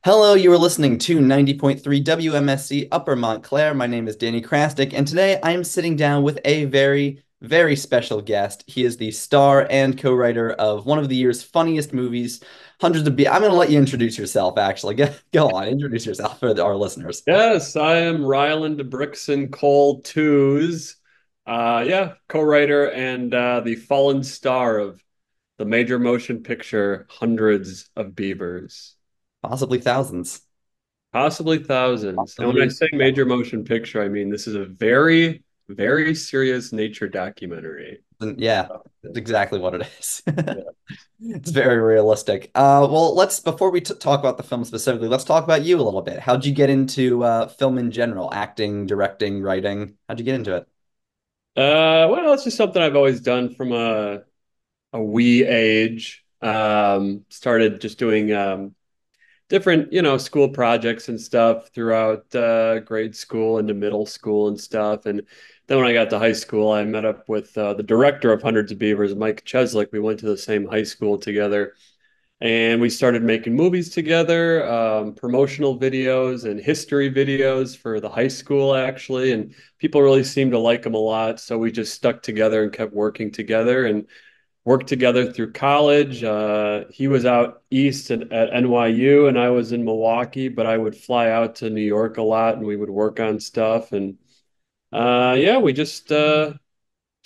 Hello, you are listening to 90.3 WMSC Upper Montclair. My name is Danny Krastic, and today I am sitting down with a very, very special guest. He is the star and co-writer of one of the year's funniest movies, Hundreds of Be. I'm going to let you introduce yourself, actually. Go on, introduce yourself for our listeners. Yes, I am Ryland Brickson Cole Tews. Co-writer and the fallen star of the major motion picture Hundreds of Beavers, Possibly thousands. possibly thousands. And when I Possibly, say major motion picture, I mean this is a very, very serious nature documentary. yeah, that's exactly what it is. Yeah. It's very realistic. Well, before we t talk about the film specifically, let's talk about you a little bit. How'd you get into film in general? Acting, directing, writing? How'd you get into it? Well, it's just something I've always done from a wee age. Started just doing different, school projects and stuff throughout grade school into middle school and stuff. And then when I got to high school, I met up with the director of Hundreds of Beavers, Mike Cheslick. We went to the same high school together, and we started making movies together, promotional videos and history videos for the high school, actually. And people really seemed to like them a lot. So we just stuck together and kept working together. And worked together through college. He was out east at NYU, and I was in Milwaukee, but I would fly out to New York a lot, and we would work on stuff. And yeah, we just so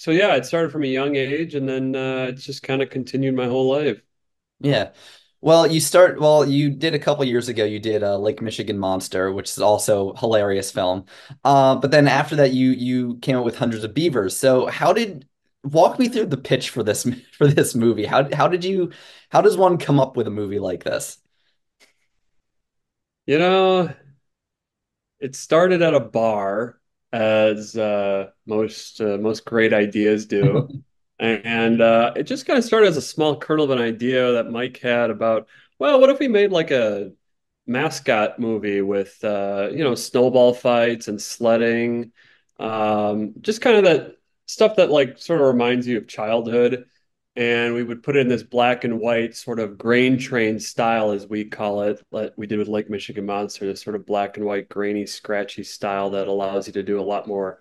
yeah, it started from a young age, and then it's just kind of continued my whole life. Yeah. You did a couple years ago, you did Lake Michigan Monster, which is also a hilarious film. But then after that, you came up with Hundreds of Beavers. So walk me through the pitch for this for this movie. How does one come up with a movie like this? You know, it started at a bar, as most great ideas do. And it just kind of started as a small kernel of an idea that Mike had about, well, what if we made like a mascot movie with snowball fights and sledding, just kind of that stuff that like sort of reminds you of childhood. And we would put it in this black and white sort of grain train style, as we call it, like we did with Lake Michigan Monster, this sort of black and white, grainy, scratchy style that allows you to do a lot more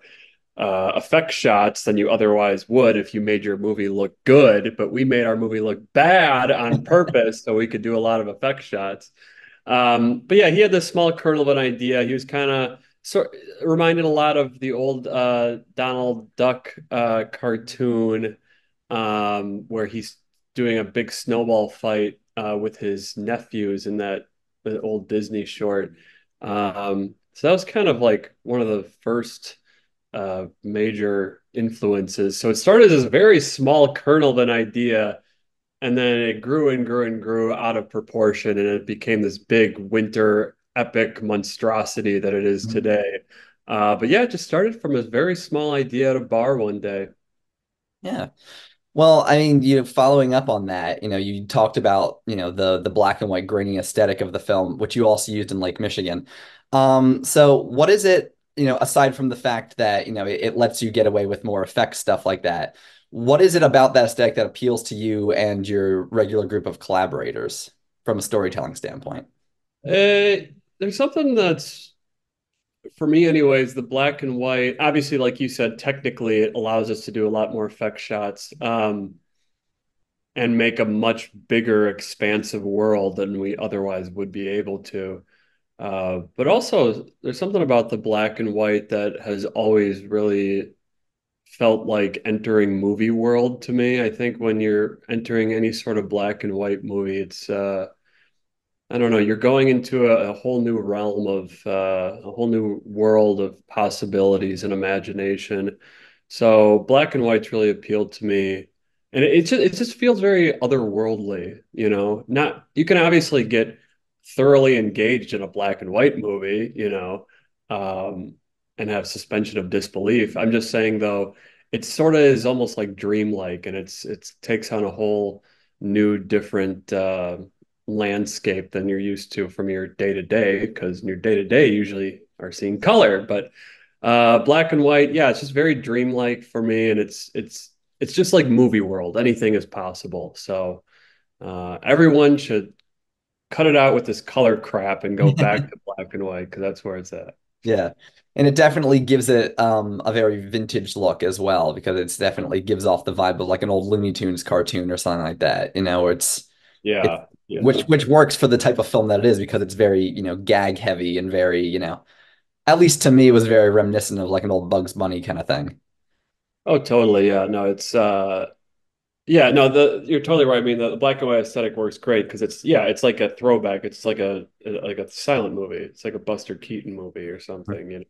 effect shots than you otherwise would if you made your movie look good. But we made our movie look bad on purpose so we could do a lot of effect shots. But yeah, he had this small kernel of an idea. He was kind of sort reminded a lot of the old Donald Duck cartoon, where he's doing a big snowball fight with his nephews in that the old Disney short. So that was kind of like one of the first major influences. So it started as a very small kernel of an idea, and then it grew and grew and grew out of proportion, and it became this big winter epic monstrosity that it is today. But yeah, it just started from a very small idea at a bar one day. Yeah. Well, I mean, following up on that, you talked about, the black and white grainy aesthetic of the film, which you also used in Lake Michigan. So what is it, aside from the fact that, it lets you get away with more effects, stuff like that, what is it about that aesthetic that appeals to you and your regular group of collaborators from a storytelling standpoint? There's something that's, for me anyways, the black and white, obviously, like you said, technically it allows us to do a lot more effect shots. And make a much bigger, expansive world than we otherwise would be able to. But also, there's something about the black and white that has always really felt like entering movie world to me. I think when you're entering any sort of black and white movie, it's I don't know, you're going into a whole new realm of a whole new world of possibilities and imagination. So black and white's really appealed to me. And it just feels very otherworldly, you know. Not you can obviously get thoroughly engaged in a black and white movie, um, and have suspension of disbelief. I'm just saying though, it sort of is almost like dreamlike, and it takes on a whole new different landscape than you're used to from your day to day, because in your day to day usually are seeing color. But black and white, yeah, it's just very dreamlike for me, and it's just like movie world. Anything is possible. So everyone should cut it out with this color crap and go back to black and white because that's where it's at. Yeah. And it definitely gives it a very vintage look as well, because it's definitely gives off the vibe of like an old Looney Tunes cartoon or something like that, where it's Yeah, which yeah. works for the type of film that it is, because it's very, gag heavy and very, at least to me, it was very reminiscent of like an old Bugs Bunny kind of thing. Oh, totally. Yeah, no, it's yeah, no, the you're totally right. I mean, the black and white aesthetic works great because it's like a throwback. It's like a silent movie. It's like a Buster Keaton movie or something, you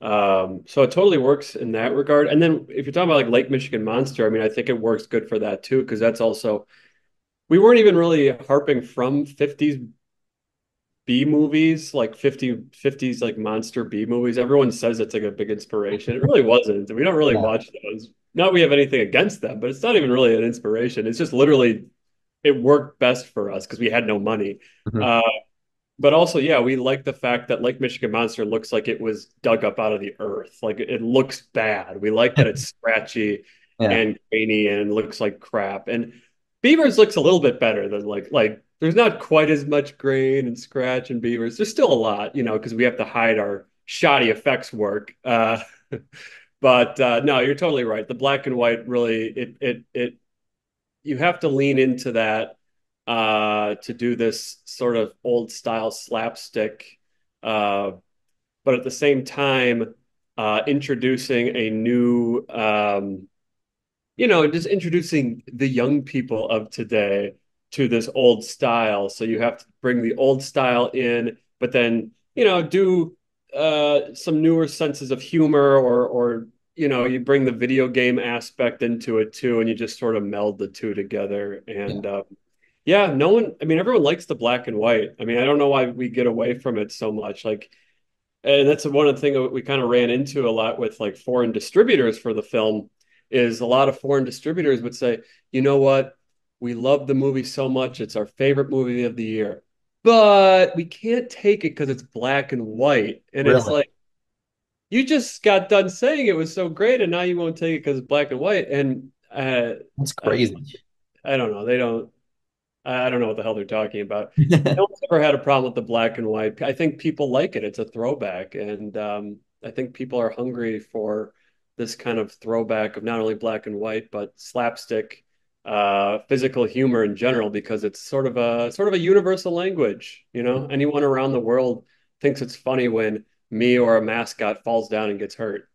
know. So it totally works in that regard. And then if you're talking about like Lake Michigan Monster, I mean, I think it works good for that too because that's also we weren't even really harping from 50s B movies, like 50s like monster B movies. Everyone says it's like a big inspiration. It really wasn't. We don't really Yeah. watch those. Not we have anything against them, but it's not even really an inspiration. It's just literally it worked best for us because we had no money. Mhm. Uh, but also, yeah, we like the fact that Lake Michigan Monster looks like it was dug up out of the earth. Like it looks bad. We like that it's scratchy Yeah. and grainy and looks like crap. And Beavers looks a little bit better than like there's not quite as much grain and scratch in Beavers. There's still a lot, you know, because we have to hide our shoddy effects work. But no, you're totally right. The black and white really it you have to lean into that to do this sort of old style slapstick, uh, but at the same time, introducing a new, just introducing the young people of today to this old style. So you have to bring the old style in, but then, do some newer senses of humor or you bring the video game aspect into it too, and you just sort of meld the two together. Yeah. And yeah, no one, I mean, everyone likes the black and white. I mean, I don't know why we get away from it so much. Like, and that's one of the things that we kind of ran into a lot with like foreign distributors for the film is a lot of foreign distributors would say, you know what? We love the movie so much. It's our favorite movie of the year, but we can't take it because it's black and white. And it's Really? like, you just got done saying it was so great, and now you won't take it because it's black and white. And That's I don't, crazy. I don't know. They don't. I don't know what the hell they're talking about. No one's ever had a problem with the black and white. I think people like it. It's a throwback, and I think people are hungry for this kind of throwback of not only black and white but slapstick, physical humor in general, because it's sort of a universal language. You know, anyone around the world thinks it's funny when me or a mascot falls down and gets hurt.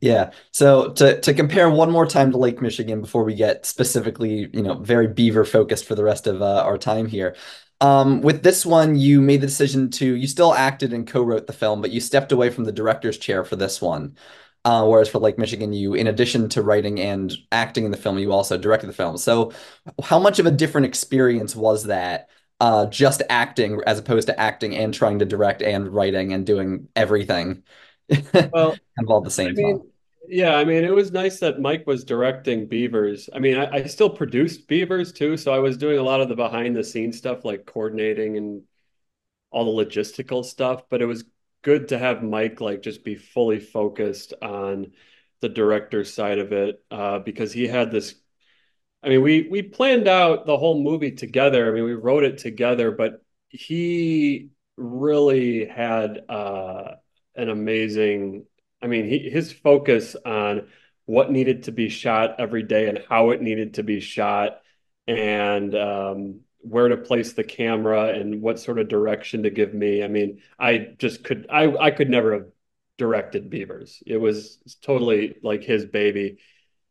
Yeah. So to compare one more time to Lake Michigan before we get specifically, very beaver focused for the rest of our time here. With this one, you made the decision you still acted and co-wrote the film, but you stepped away from the director's chair for this one. Whereas for Lake Michigan, in addition to writing and acting in the film, you also directed the film. So how much of a different experience was that? Just acting as opposed to acting and trying to direct and writing and doing everything Well, involved at the I same time. mean, yeah, I mean, it was nice that Mike was directing Beavers. I mean, I still produced Beavers too, so I was doing a lot of the behind the scenes stuff, like coordinating and all the logistical stuff. But it was good to have Mike like just be fully focused on the director side of it, because he had this. I mean, we planned out the whole movie together. I mean, we wrote it together, but he really had an amazing. I mean, his focus on what needed to be shot every day and how it needed to be shot, and where to place the camera and what sort of direction to give me. I mean, I could never have directed Beavers. It was totally like his baby,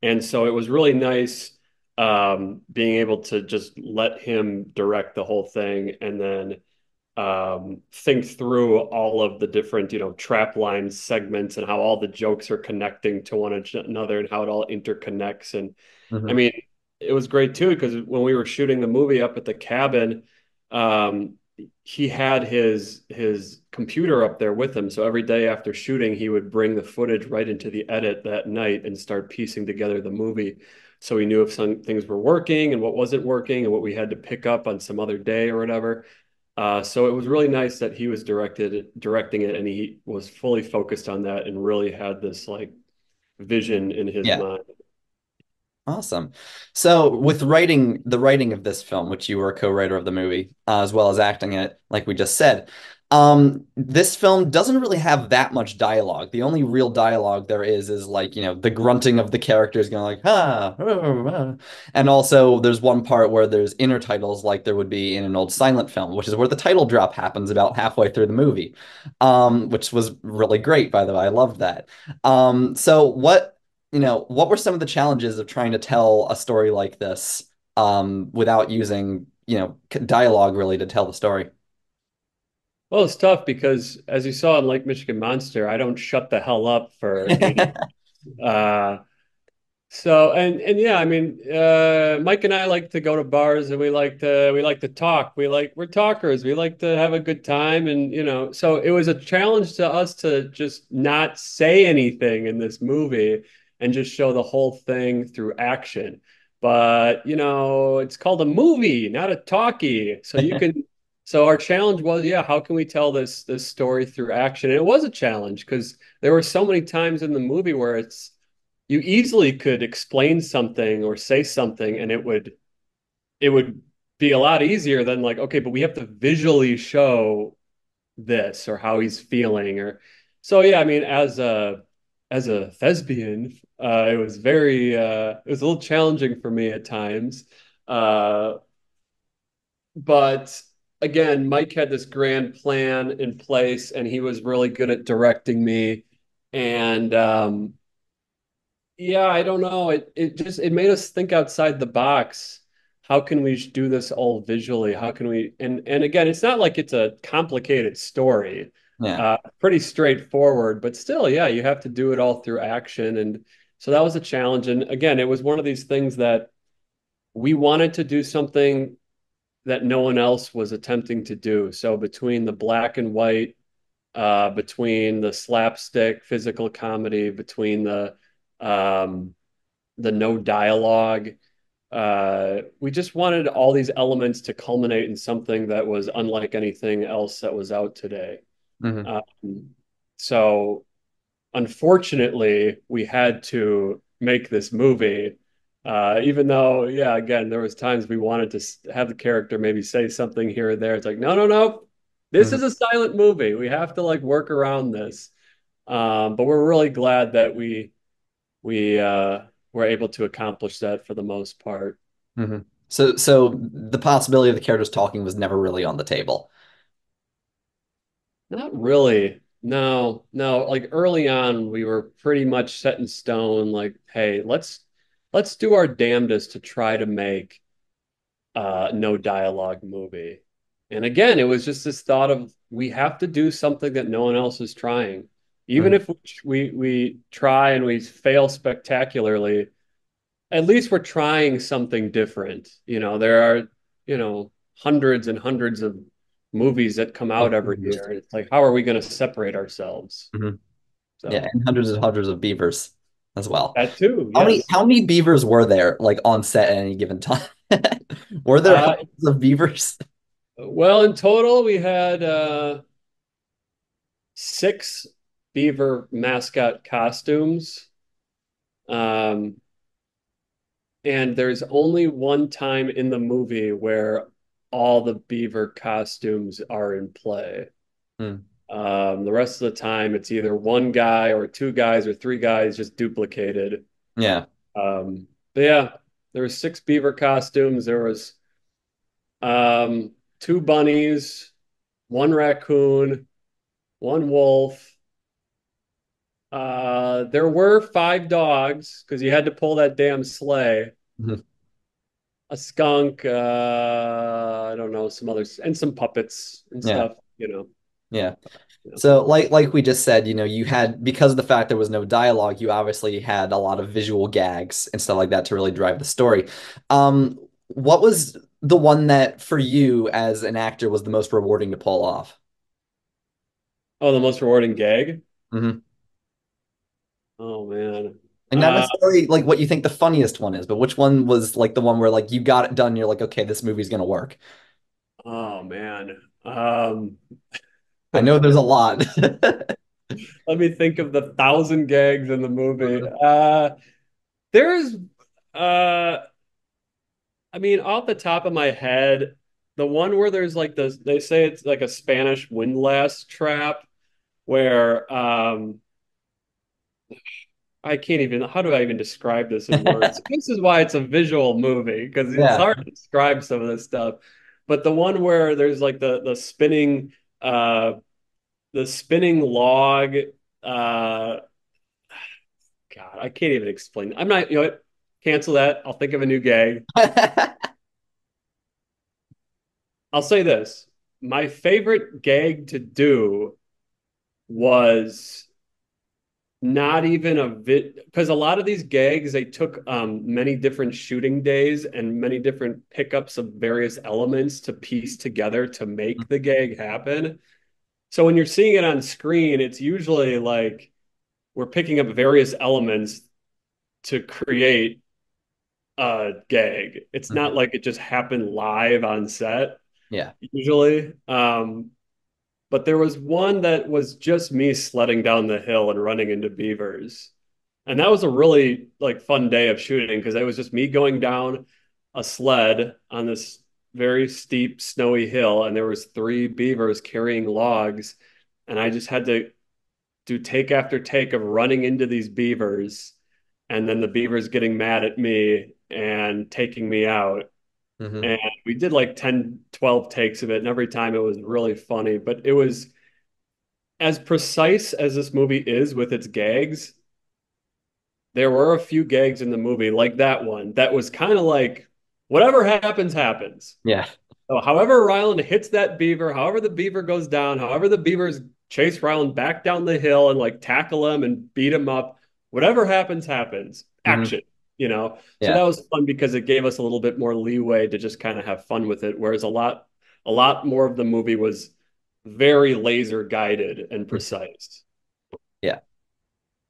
and so it was really nice being able to just let him direct the whole thing and then think through all of the different, trap line segments and how all the jokes are connecting to one another and how it all interconnects. And I Mhm. mean, it was great too because when we were shooting the movie up at the cabin, um, he had his computer up there with him. So every day after shooting, he would bring the footage right into the edit that night and start piecing together the movie. So he knew if some things were working and what wasn't working and what we had to pick up on some other day or whatever. So it was really nice that he was directing it, and he was fully focused on that and really had this like vision in his Yeah. mind. Awesome. So, with writing the writing of this film, which you were a co-writer of the movie, as well as acting in it, like we just said, this film doesn't really have that much dialogue. The only real dialogue there is like, the grunting of the characters going like, ah, ah, ah. And also there's one part where there's intertitles like there would be in an old silent film, which is where the title drop happens about halfway through the movie, which was really great, by the way. I loved that. So what were some of the challenges of trying to tell a story like this without using, dialogue really to tell the story? Well, it's tough because as you saw in Lake Michigan Monster, I don't shut the hell up for 80. Uh, and yeah, I mean, Mike and I like to go to bars and we like to talk. We're talkers. We like to have a good time, and so it was a challenge to us to just not say anything in this movie and just show the whole thing through action. But it's called a movie, not a talkie. So you can. So our challenge was, yeah, how can we tell this story through action? And it was a challenge because there were so many times in the movie where you easily could explain something or say something and it would be a lot easier than like, okay, but we have to visually show this or how he's feeling. Or so yeah, I mean, as a thespian, it was a little challenging for me at times. uh but again, Mike had this grand plan in place and he was really good at directing me. And yeah, I don't know. It made us think outside the box. How can we do this all visually? How can we and again, it's not like it's a complicated story. Yeah. Pretty straightforward, but still, yeah, you have to do it all through action. And so that was a challenge. And again, it was one of these things that we wanted to do something that no one else was attempting to do. So between the black and white, between the slapstick physical comedy, between the no dialogue. We just wanted all these elements to culminate in something that was unlike anything else that was out today. Hmm. Um, so, unfortunately, we had to make this movie. Even though, yeah, again, there was times we wanted to have the character maybe say something here or there. It's like, no, no, no, this Hmm. is a silent movie. We have to like work around this. But we're really glad that we were able to accomplish that for the most part. Hmm. So the possibility of the characters talking was never really on the table. Not really. No, no. Like early on, we were pretty much set in stone. Like, hey, let's do our damnedest to try to make no dialogue movie. And again, it was just this thought of we have to do something that no one else is trying. Even Hmm. if we try and we fail spectacularly, at least we're trying something different. There are, hundreds and hundreds of movies that come out Of every beavers. year. And it's like, how are we going to separate ourselves? Hmm. Yeah, So and hundreds of beavers as well. that too, How many yes. how many beavers were there like on set at any given time? Were there Uh, hundreds of beavers? well, in total, we had six beaver mascot costumes. Um, and there's only one time in the movie where all the beaver costumes are in play. Hmm. The rest of the time, it's either one guy or two guys or three guys just duplicated. Yeah. But yeah, there was six beaver costumes. There was two bunnies, one raccoon, one wolf. There were five dogs because you had to pull that damn sleigh. Mhm. A skunk, I don't know, some others, and some puppets and Yeah. stuff. Yeah. You know. So like we just said, you had because of the fact there was no dialogue, you obviously had a lot of visual gags and stuff like that to really drive the story. What was the one that for you as an actor was the most rewarding to pull off? Oh, the most rewarding gag. Hmm. Oh man. And not necessarily like what you think the funniest one is, but which one was like the one where like you got it done, you're like, okay, this movie's gonna work. Oh man. I know there's a lot. Let me think of the thousand gags in the movie. There's, Uh, I mean, off the top of my head, the one where there's like this, they say it's like a Spanish windlass trap where I can't even, how do I even describe this in words? This is why it's a visual movie because it's Yeah. hard to describe some of this stuff. But the one where there's like uh the spinning log, uh God, I can't even explain. I'm not, you know what? Cancel that. I'll think of a new gag. I'll say this. My favorite gag to do was not even a bit because a lot of these gags they took many different shooting days and many different pickups of various elements to piece together to make the gag happen. So when you're seeing it on screen, it's usually like we're picking up various elements to create a gag. It's not Mhm. like it just happened live on set Yeah. usually. But there was one that was just me sledding down the hill and running into beavers. And that was a really like fun day of shooting because it was just me going down a sled on this very steep snowy hill and there was three beavers carrying logs and I just had to do take after take of running into these beavers and then the beavers getting mad at me and taking me out. Hmm. And we did like 10, 12 takes of it and every time it was really funny, but it was as precise as this movie is with its gags, there were a few gags in the movie, like that one, that was kind of like whatever happens, happens. Yeah. So, however, Ryland hits that beaver, however, the beaver goes down, however, the beavers chase Ryland back down the hill and like tackle him and beat him up, whatever happens, happens. Hmm. Action, you know? So that Yeah. was fun because it gave us a little bit more leeway to just kind of have fun with it. Whereas a lot more of the movie was very laser guided and precise. Yeah.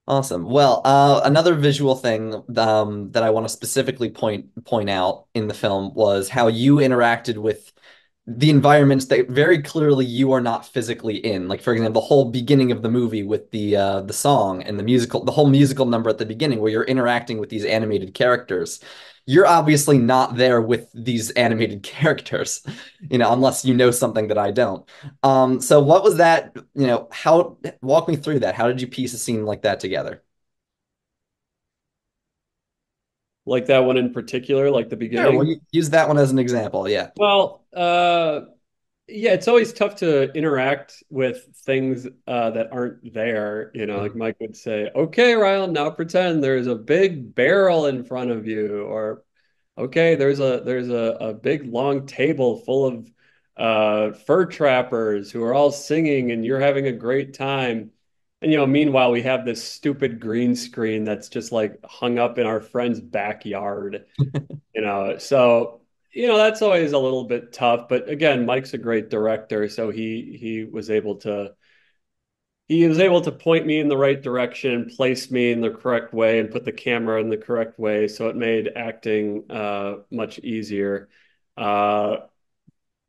Awesome. Well, another visual thing that I want to specifically point out in the film was how you interacted with the environments that very clearly you are not physically in. Like for example, the whole beginning of the movie with the song and the whole musical number at the beginning where you're interacting with these animated characters. You're obviously not there with these animated characters, unless you know something that I don't. So what was that, how walk me through that. How did you piece a scene like that together? Like that one in particular, like the Sure, well, beginning. use that one as an example. Yeah. Well, yeah, it's always tough to interact with things that aren't there. You know, like Mhm. Mike would say, "Okay, Ryan, now pretend there's a big barrel in front of you," or "Okay, there's a big long table full of fur trappers who are all singing, and you're having a great time." And meanwhile, we have this stupid green screen that's just like hung up in our friend's backyard. So that's always a little bit tough, but again, Mike's a great director, so he was able to point me in the right direction, place me in the correct way, and put the camera in the correct way, so it made acting much easier. uh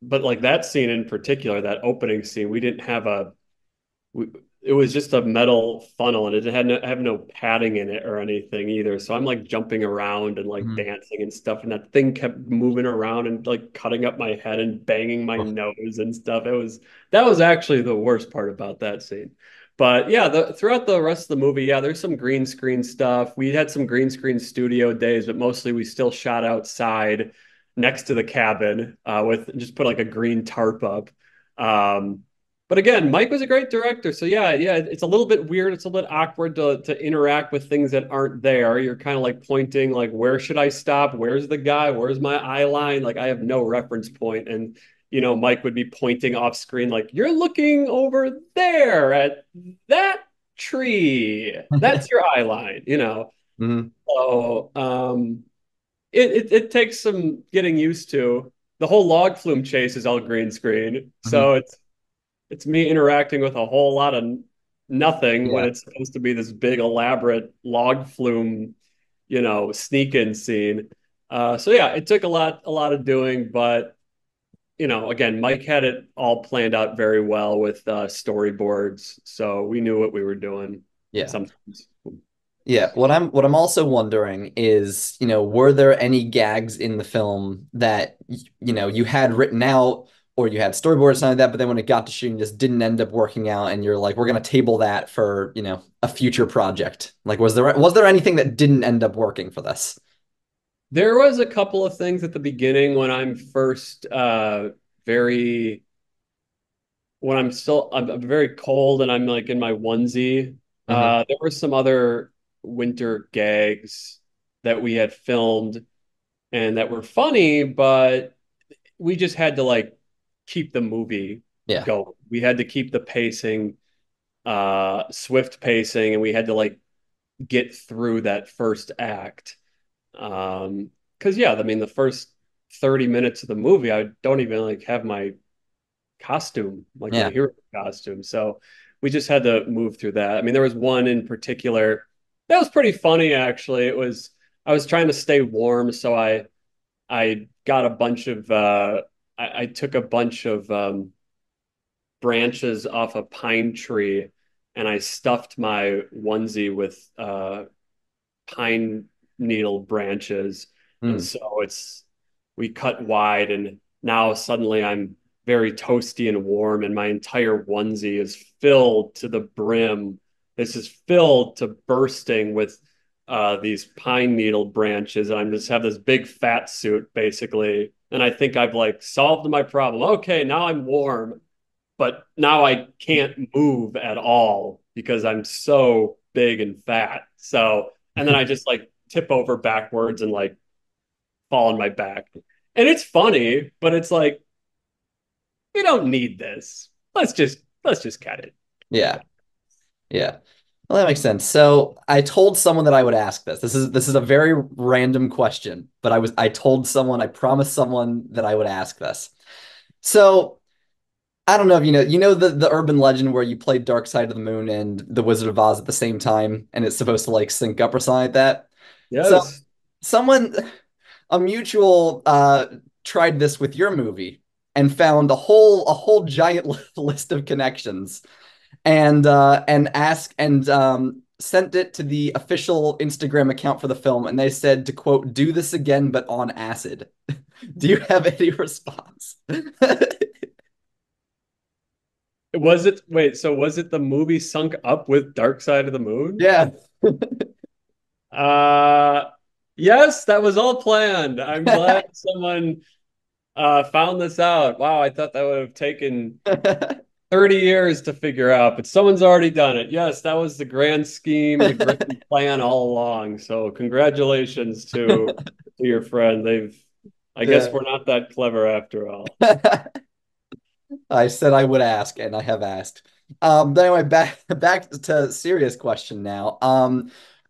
but like that scene in particular, that opening scene, we didn't have we, it was just a metal funnel and it had have no padding in it or anything either. So I'm like jumping around and like Mhm. dancing and stuff. And that thing kept moving around and like cutting up my head and banging my Oh. nose and stuff. That was actually the worst part about that scene. But yeah, throughout the rest of the movie, yeah, there's some green screen stuff. We had some green screen studio days, but mostly we still shot outside next to the cabin with just put like a green tarp up. Um, but again, Mike was a great director. So yeah, it's a little bit weird. It's a little bit awkward to interact with things that aren't there. You're kind of like pointing, like, where should I stop? Where's the guy? Where's my eye line? Like I have no reference point. And Mike would be pointing off screen, like, you're looking over there at that tree. That's your eye line. Mhm. So it takes some getting used to. The whole log flume chase is all green screen. Mhm. So it's me interacting with a whole lot of nothing when Yeah. it's supposed to be this big elaborate log flume, sneak in scene. So yeah, it took a lot of doing, but again, Mike had it all planned out very well with storyboards, so we knew what we were doing Yeah. sometimes. Yeah, what I'm also wondering is, were there any gags in the film that you had written out or you had storyboards or something like that, but then when it got to shooting just didn't end up working out and you're like, we're gonna table that for, a future project. Like was there anything that didn't end up working for this? There was a couple of things at the beginning when I'm first very I'm very cold and I'm like in my onesie. Hmm. There were some other winter gags that we had filmed and that were funny, but we just had to like keep the movie Yeah. going. We had to keep the pacing, swift pacing, and we had to like get through that first act. Because yeah, I mean the first 30 minutes of the movie, I don't even like have my costume, like my Yeah. hero costume. So we just had to move through that. I mean, there was one in particular that was pretty funny actually. It was I was trying to stay warm, so I got a bunch of I took a bunch of branches off a pine tree and I stuffed my onesie with pine needle branches. And Hmm. so we cut wide, and now suddenly I'm very toasty and warm, and my entire onesie is filled to the brim. This is filled to bursting with these pine needle branches. And I just have this big fat suit basically. And I think I've like solved my problem. Okay, now I'm warm, but now I can't move at all because I'm so big and fat. So, and then I just like tip over backwards and like fall on my back. And it's funny, but it's like, we don't need this. Let's just cut it. Yeah. Yeah. Well, that makes sense. So I told someone that I would ask this. This is a very random question, but I told someone, I promised someone that I would ask this. So I don't know if you know the urban legend where you play Dark Side of the Moon and the Wizard of Oz at the same time, and it's supposed to like sync up or something like that. So Yes. someone, a mutual, tried this with your movie and found a whole giant list of connections and asked and sent it to the official Instagram account for the film, and they said to quote, "Do this again, but on acid." Do you have any response? So was it the movie Sunk Up with Dark Side of the Moon? Yeah. Uh, yes, that was all planned. I'm glad someone found this out. Wow, I thought that would have taken 30 years to figure out, but someone's already done it. Yes, that was the grand scheme, the grand plan all along. So congratulations to your friend. I guess Yeah. we're not that clever after all. I said I would ask, and I have asked. But anyway, back to serious question now.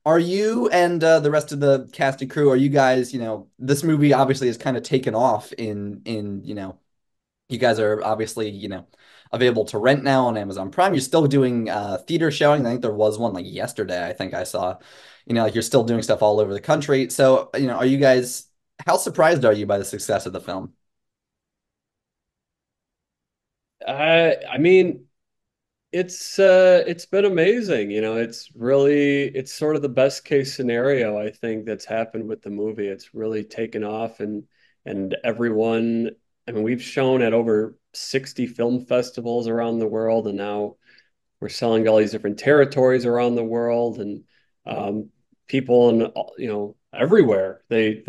Are you and the rest of the cast and crew, are you guys, this movie obviously has kind of taken off in, you guys are obviously, available to rent now on Amazon Prime. You're still doing theater showing. I think there was one like yesterday, I think I saw. Like you're still doing stuff all over the country. So, are you guys, how surprised are you by the success of the film? I mean, it's been amazing. It's sort of the best case scenario I think that's happened with the movie. It's really taken off and everyone, I mean, we've shown at over 60 film festivals around the world, and now we're selling to all these different territories around the world, and um, people in everywhere they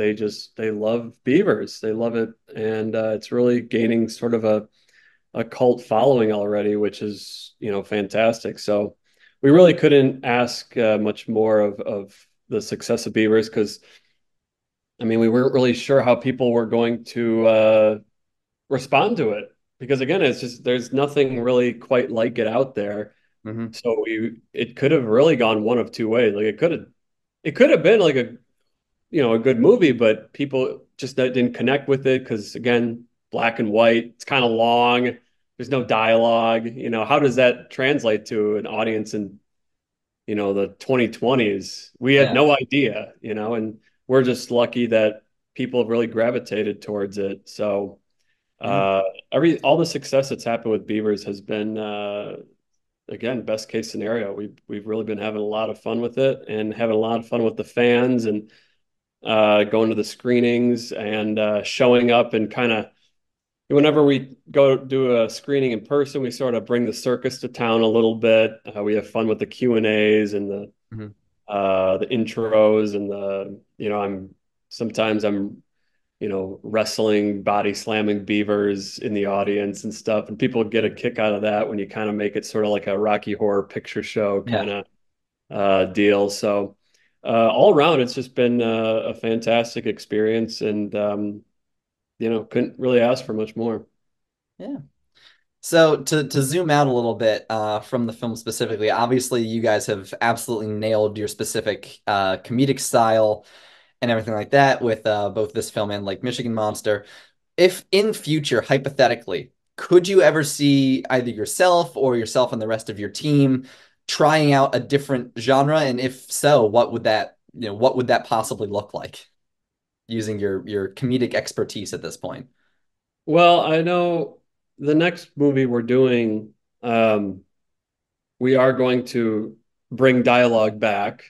love Beavers. They love it, and it's really gaining sort of a cult following already, which is fantastic. So we really couldn't ask much more of the success of Beavers because I mean we weren't really sure how people were going to respond to it because again it's just there's nothing really quite like it out there. Hmm. So it could have really gone one of two ways. Like it could have been like a good movie, but people just didn't connect with it because again, black and white, it's kind of long. There's no dialogue. How does that translate to an audience in, the 2020s? We had Yeah. no idea, and we're just lucky that people have really gravitated towards it. So Yeah. uh all the success that's happened with Beavers has been again, best case scenario. We've really been having a lot of fun with it and having a lot of fun with the fans and going to the screenings and showing up and kind of whenever we go do a screening in person, we sort of bring the circus to town a little bit. We have fun with the Q&As and Mhm. the intros and I'm wrestling, body slamming beavers in the audience and stuff. And people get a kick out of that when you kind of make it sort of like a Rocky Horror Picture Show Yeah. kind of deal. So all around, it's just been a fantastic experience, and couldn't really ask for much more. Yeah. So to zoom out a little bit from the film specifically, obviously you guys have absolutely nailed your specific comedic style and everything like that with both this film and like Michigan Monster. If in future, hypothetically, could you ever see either yourself and the rest of your team trying out a different genre? And if so, what would that possibly look like using your comedic expertise at this point? Well, I know the next movie we're doing, um, we are going to bring dialogue back,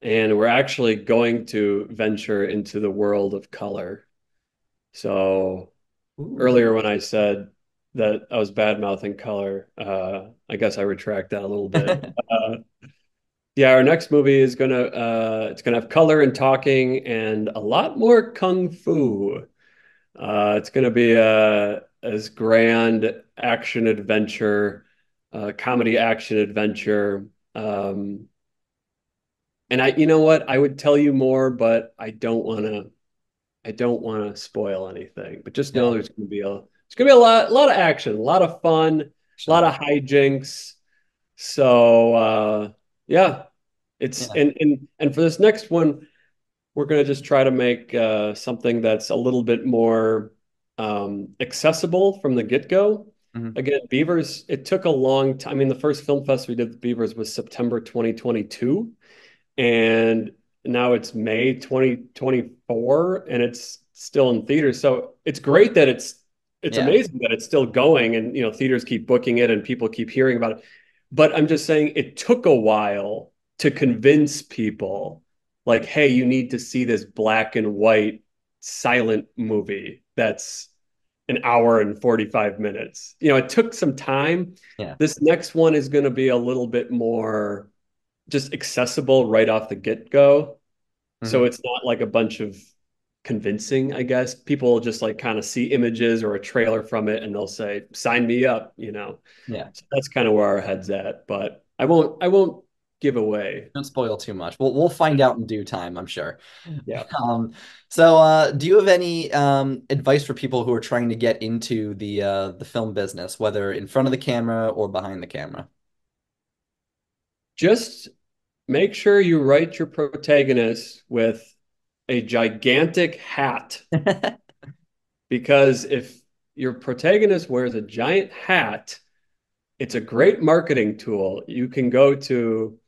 and we're actually going to venture into the world of color. So Ooh. earlier when I said that I was bad mouthing color, I guess I retract that a little bit. Yeah, our next movie is it's gonna have color and talking and a lot more kung fu. It's going to be a as grand action adventure, comedy action adventure. Um, and you know what? I would tell you more, but I don't want to spoil anything. But just know Yeah, it's going to be a lot of action, a lot of fun, a lot action. of hijinks. So, yeah, it's Yeah. and for this next one, we're going to just try to make something that's a little bit more accessible from the get-go. Mhm. Again, Beavers, it took a long time. I mean, the first film fest we did with Beavers was September 2022, and now it's May 2024, and it's still in theaters. So it's great that it's Yeah. amazing that it's still going, and theaters keep booking it and people keep hearing about it. But I'm just saying it took a while to convince people, like, hey, you need to see this black and white silent movie that's an hour and 45 minutes. It took some time. Yeah. This next one is going to be a little bit more just accessible right off the get-go. So Mhm. it's not like a bunch of convincing, I guess. People just like kind of see images or a trailer from it and they'll say, sign me up. Yeah. So that's kind of where our head's at. But I won't give away. Don't spoil too much. We'll find out in due time, I'm sure. Yeah. Um, so do you have any advice for people who are trying to get into the film business, whether in front of the camera or behind the camera? Just make sure you write your protagonist with a gigantic hat, because if your protagonist wears a giant hat, it's a great marketing tool. You can go to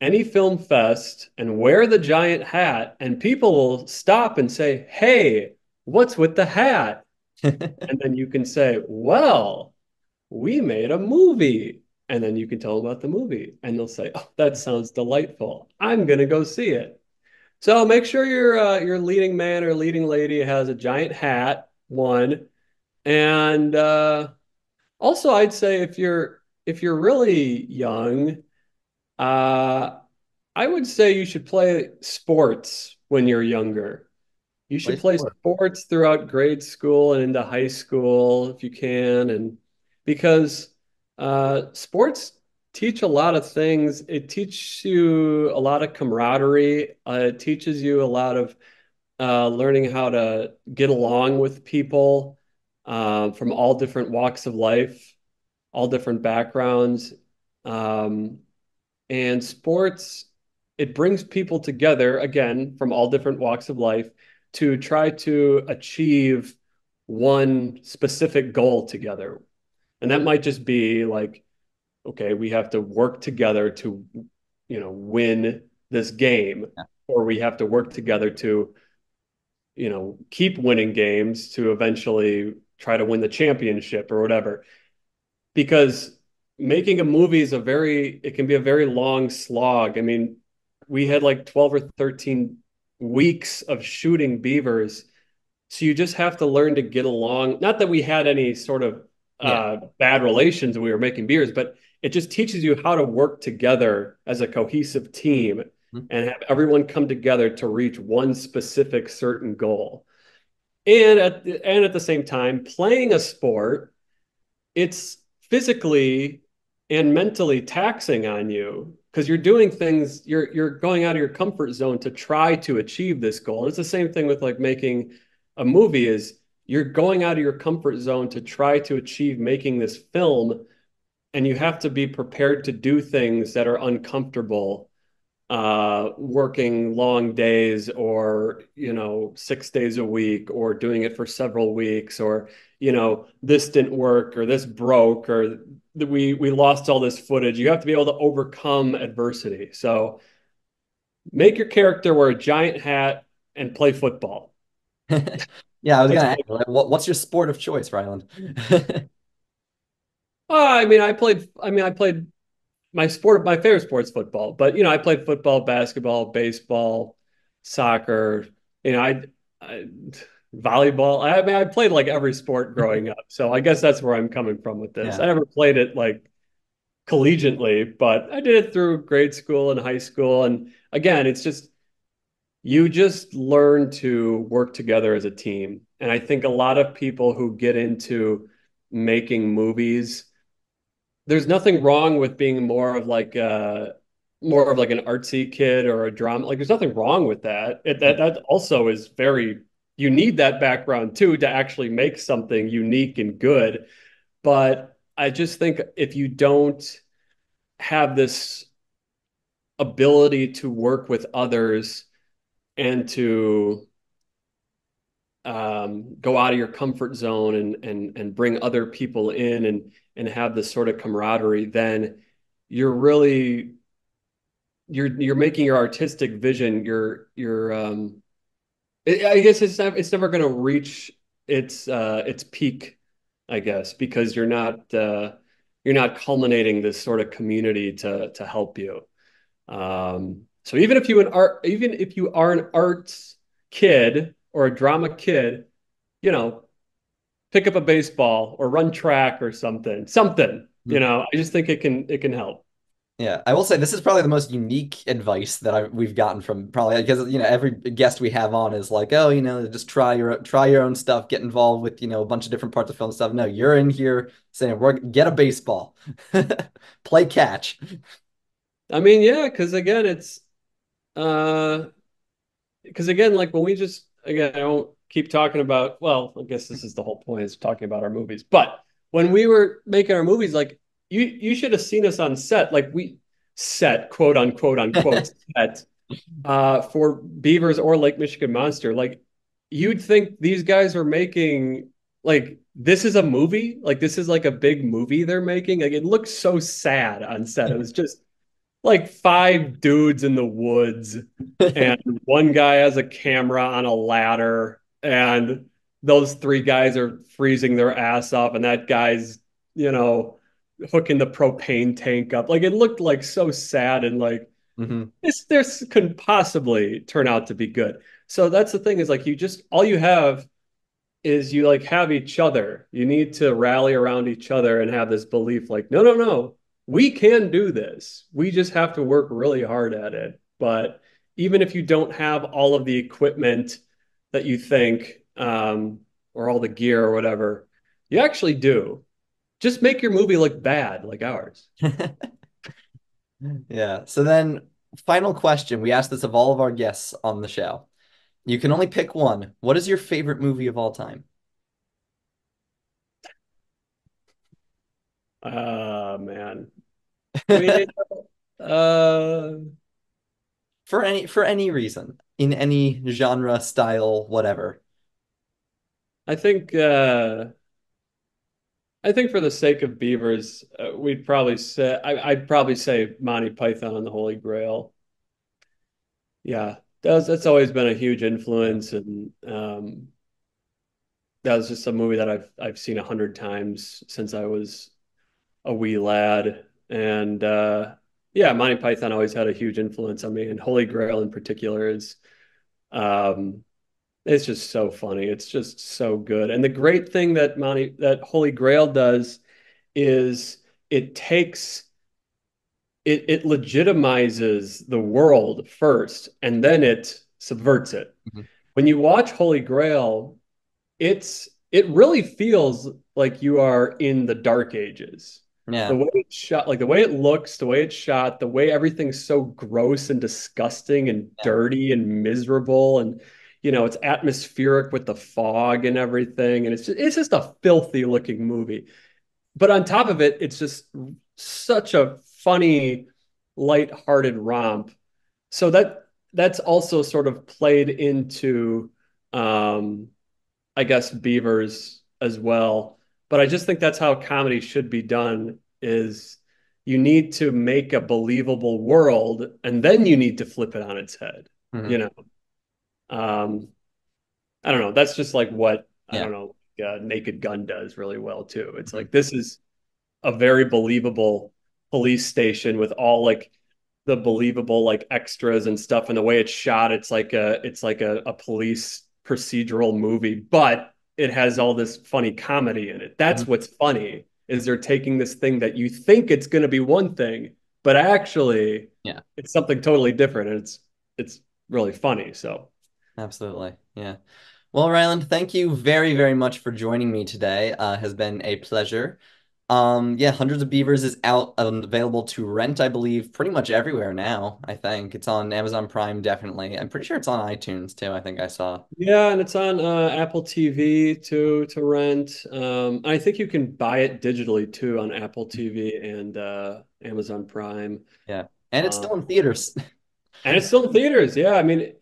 any film fest and wear the giant hat, and people will stop and say, "Hey, what's with the hat?" And then you can say, "Well, we made a movie." And then you can tell them about the movie, and they'll say, "Oh, that sounds delightful. I'm gonna go see it." So make sure your leading man or leading lady has a giant hat, one, and also I'd say if you're really young, uh, I would say you should play sports when you're younger. You Play should play sport. sports throughout grade school and into high school if you can, and because sports teach a lot of things. It teaches you a lot of camaraderie. It teaches you a lot of learning how to get along with people from all different walks of life, all different backgrounds. Um, and sports, it brings people together, again, from all different walks of life to try to achieve one specific goal together. And that might just be like, okay, we have to work together to, win this game, Yeah. or we have to work together to, keep winning games to eventually try to win the championship or whatever. Because making a movie is it can be a very long slog. I mean, we had like 12 or 13 weeks of shooting Beavers. So you just have to learn to get along. Not that we had any sort of Yeah. bad relations when we were making beers, but it just teaches you how to work together as a cohesive team Mhm. and have everyone come together to reach one specific certain goal. And at the same time, playing a sport, it's physically and mentally taxing on you because you're doing things, you're going out of your comfort zone to try to achieve this goal. It's the same thing with like making a movie is you're going out of your comfort zone to try to achieve making this film, and you have to be prepared to do things that are uncomfortable, working long days or 6 days a week or doing it for several weeks or this didn't work or this broke or we lost all this footage. You have to be able to overcome adversity. So make your character wear a giant hat and play football. Yeah, I was That's gonna ask, like, what's your sport of choice, Ryland? I mean, I played my favorite sport's football, but I played football, basketball, baseball, soccer, you know, I volleyball. I mean, I played like every sport growing up. So I guess that's where I'm coming from with this. I Yeah. never played it like collegiately, but I did it through grade school and high school. And again, it's just you just learn to work together as a team. And I think a lot of people who get into making movies, there's nothing wrong with being more of like an artsy kid or a drama. Like there's nothing wrong with that. That also is very you need that background too to actually make something unique and good. But I just think if you don't have this ability to work with others and to go out of your comfort zone and bring other people in and have this sort of camaraderie, then you're really you're making your artistic vision I guess it's never going to reach its peak, I guess, because you're not culminating this sort of community to help you. So even if you are an arts kid or a drama kid, you know, pick up a baseball or run track or something. Something, I just think it can help. Yeah, I will say this is probably the most unique advice that we've gotten from probably because every guest we have on is like, oh, just try your own stuff, get involved with a bunch of different parts of film stuff. No, you're in here saying we're get a baseball, play catch. I mean, yeah, uh because again, like when we just again, I won't keep talking about, well, I guess this is the whole point is talking about our movies. But when we were making our movies, like you should have seen us on set, like we set, quote unquote set for Beavers or Lake Michigan Monster. Like you'd think these guys are making like this is a movie, like this is like a big movie they're making. Like it looks so sad on set. It was just like five dudes in the woods, and one guy has a camera on a ladder, and those three guys are freezing their ass off, and that guy's, you know, hooking the propane tank up. Like it looked like so sad and like Hmm. this couldn't possibly turn out to be good. So that's the thing is like you just all you have is you like have each other. You need to rally around each other and have this belief like, no, no, no, we can do this. We just have to work really hard at it. But even if you don't have all of the equipment that you think, or all the gear or whatever, you actually do. Just make your movie look bad like ours. Yeah. So then, final question. We asked this of all of our guests on the show. You can only pick one. What is your favorite movie of all time? Man. I mean, uh, For any reason, in any genre, style, whatever. I think for the sake of Beavers, I'd probably say Monty Python and the Holy Grail. Yeah, that's always been a huge influence, and that was just a movie that I've seen 100 times since I was a wee lad. And yeah, Monty Python always had a huge influence on me, and Holy Grail in particular is um, it's just so funny. It's just so good. And the great thing that Holy Grail does is it takes it legitimizes the world first, and then it subverts it. Mhm. When you watch Holy Grail, it really feels like you are in the Dark Ages. The Yeah. way it's shot, like the way it looks, the way it's shot, the way everything's so gross and disgusting and Yeah. dirty and miserable, and it's atmospheric with the fog and everything, and it's just a filthy looking movie. But on top of it, it's just such a funny, light-hearted romp. So that's also sort of played into um I guess Beavers as well. But I just think that's how comedy should be done is you need to make a believable world and then you need to flip it on its head. You Mhm. know, um, I don't know. That's just like what I Yeah. don't know. Naked Gun does really well too. It's Mhm. like this is a very believable police station with all like the believable like extras and stuff and the way it's shot it's like a police procedural movie but it has all this funny comedy in it. That's Mhm. what's funny is they're taking this thing that you think it's going to be one thing but actually Yeah. it's something totally different and it's really funny. So Absolutely. Yeah. Well, Ryland, thank you very, very much for joining me today. Has been a pleasure. Yeah, Hundreds of Beavers is out and available to rent, I believe, pretty much everywhere now. I think it's on Amazon Prime, definitely. I'm pretty sure it's on iTunes too. I think I saw. yeah, and it's on Apple TV to rent. I think you can buy it digitally too on Apple TV and Amazon Prime. Yeah, and it's Um, still in theaters. and it's still in theaters. Yeah, I mean,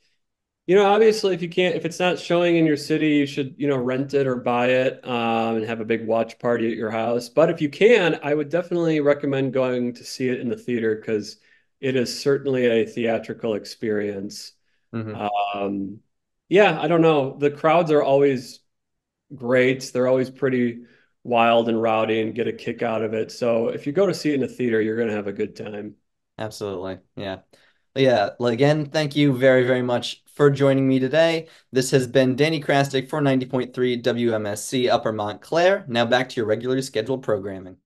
obviously, if it's not showing in your city, you should, rent it or buy it and have a big watch party at your house. But if you can, I would definitely recommend going to see it in the theater because it is certainly a theatrical experience. Hmm. Um, yeah, I don't know. The crowds are always great. They're always pretty wild and rowdy and get a kick out of it. So if you go to see it in a theater, you're going to have a good time. Absolutely. Yeah. But yeah. Well, again, thank you very, very much for joining me today. This has been Danny Krastic for 90.3 WMSC Upper Montclair. Now back to your regularly scheduled programming.